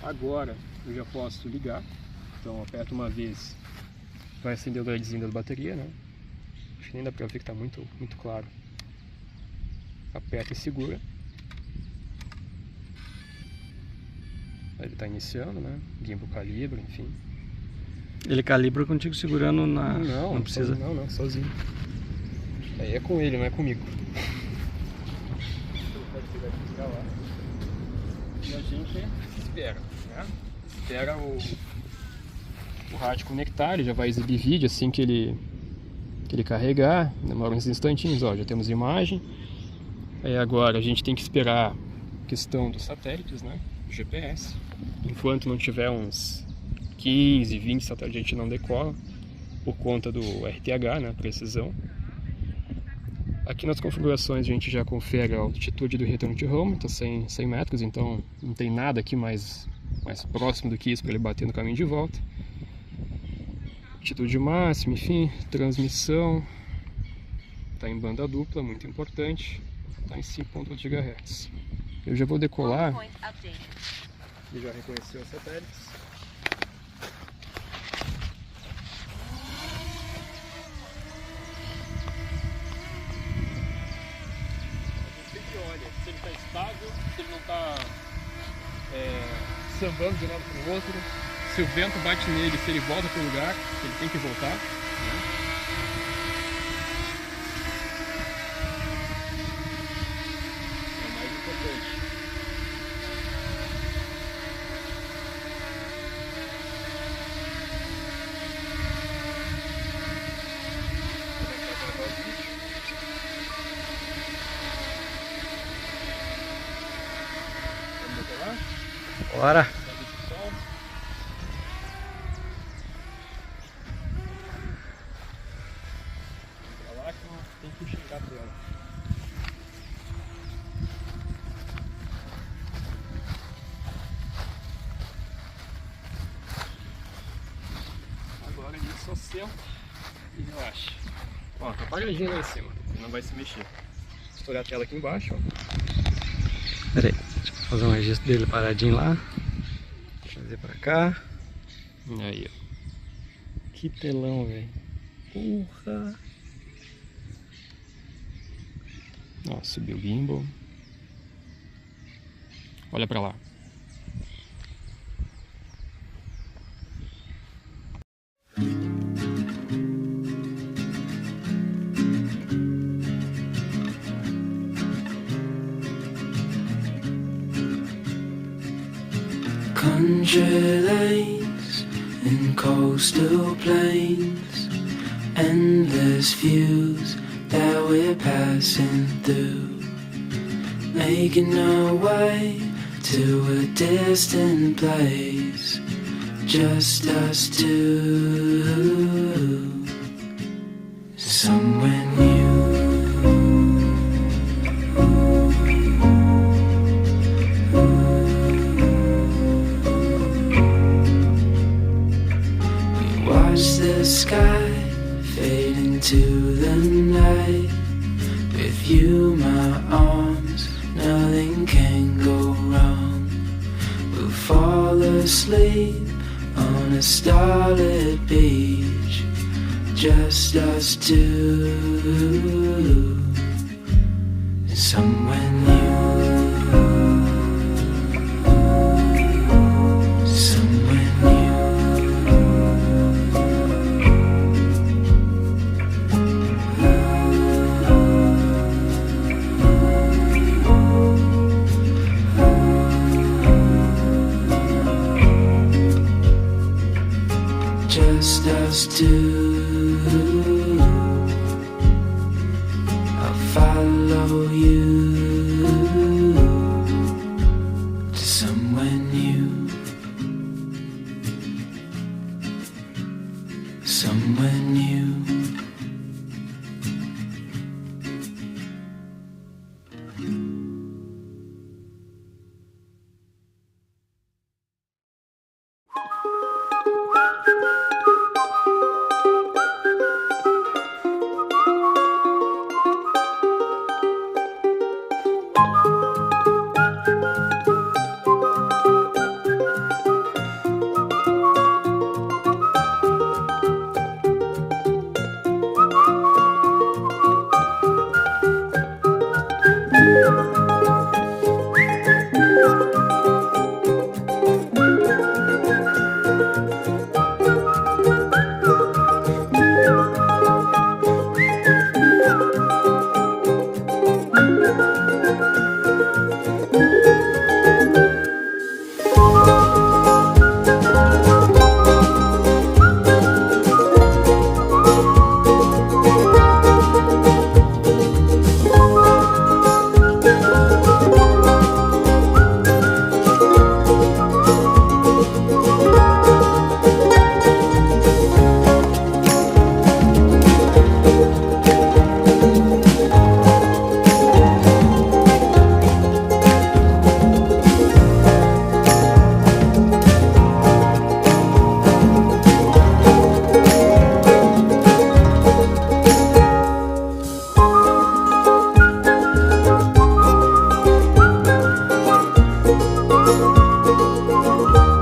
Agora eu já posso ligar, então aperto uma vez, vai acender o LEDzinho da bateria, né? Acho que nem dá pra ver que tá muito claro. Aperta e segura. Ele tá iniciando, né? Gimbal calibra, enfim. Ele calibra contigo segurando na... Não precisa. Não, sozinho. Aí é com ele, não é comigo. Pode pegar aqui e lá. E a gente espera, né? Espera o rádio conectar, ele já vai exibir vídeo assim que ele carregar. Demora uns instantinhos, ó, já temos imagem. Aí agora a gente tem que esperar a questão dos satélites, né? GPS. Enquanto não tiver uns 15, 20 satélites, a gente não decola por conta do RTH, né? Precisão. Aqui nas configurações a gente já confere a altitude do return to home, está 100 metros, então não tem nada aqui mais próximo do que isso para ele bater no caminho de volta. Altitude máxima, enfim, transmissão, está em banda dupla, muito importante, está em 5.8 GHz. Eu já vou decolar, ele já reconheceu os satélites. Se ele está estável, se ele não está sambando de um lado para o outro, se o vento bate nele, se ele volta para o lugar, se ele tem que voltar, né? É o mais importante. Bora! Pra lá que tem que enxergar a tela. Agora ele só senta e relaxa. Ó, tá apagadinho lá em cima, não vai se mexer. Vou estourar a tela aqui embaixo, ó. Pera aí, deixa eu fazer um registro dele paradinho lá. Trazer pra cá. Aí, ó. Que telão, velho. Porra! Ó, subiu o gimbal. Olha pra lá. Country lanes and coastal plains, endless views that we're passing through, making our way to a distant place, just us two, somewhere new. Watch the sky fade into the night. With you, my arms, nothing can go wrong. We'll fall asleep on a starlit beach, just us two, somewhere new. Just us two, I'll follow you to somewhere new, somewhere new. you.